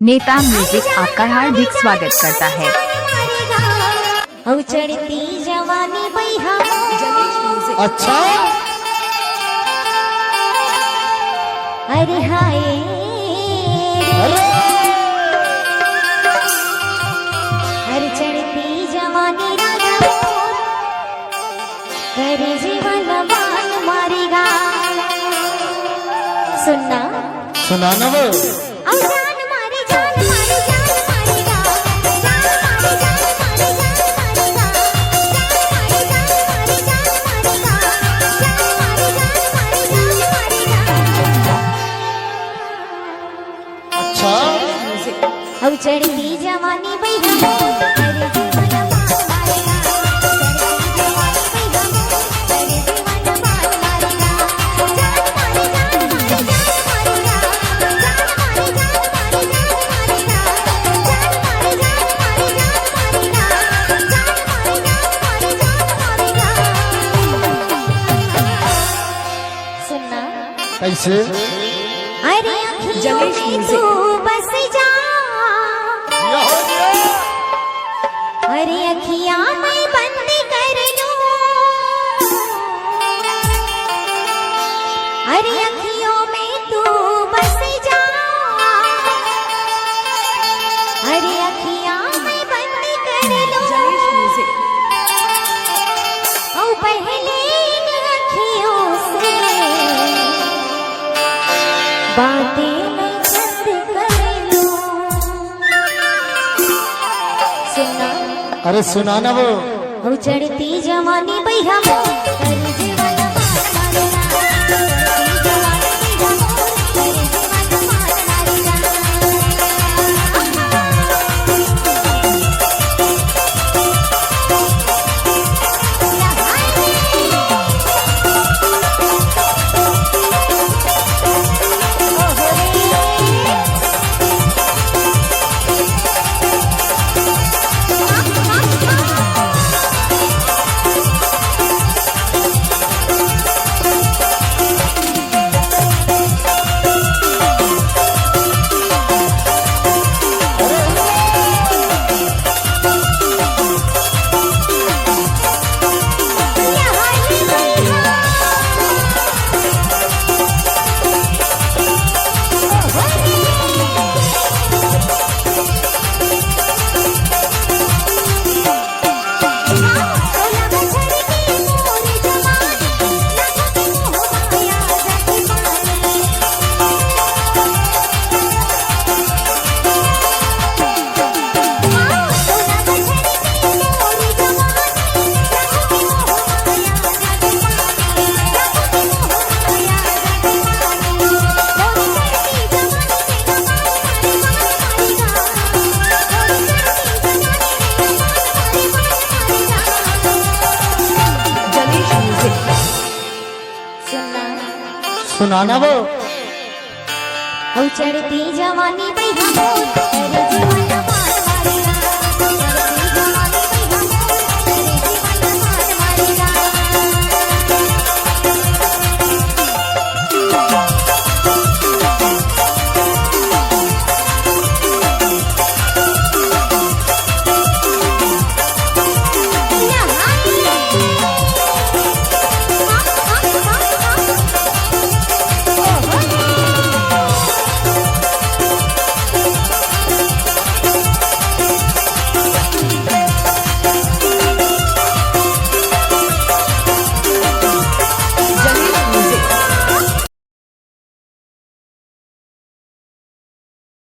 नेता म्यूजिक आपका हार्दिक स्वागत करता है। चढ़ती जवानी बैहा अच्छा अरे हाय अरे चढ़ती जवानी करे जीवन मान मारेगा। सुनना सुनाना वो जान मारे जान मारे जान मारेगा। जान मारे जान मारे जान मारेगा। जान मारे जान मारे जान मारेगा। जान मारे जान मारे जान मारेगा। अच्छा अब चढ़ती जवानी बैहा अरे जीवन मान मारेगा। चढ़ती जवानी बैहा अरे जीवन मान मारेगा। सुनना कैसे अरे अखियों में तू बस जा। अरे अखियां मैं बंद कर लूं। अरे अखियों में तू बस जा। अरे अखियां मैं बंद कर लूं। ओ पहले इन अखियों से बातें मैं बंद कर लूं। सुनना अरे सुनाना वो हो चढ़ती जवानी बैहा करे जीवन मान मारेगा। चढ़ती जवानी बैहा करे जीवन मान मारेगा। सुनाना वो चढ़ती जवानी बैहा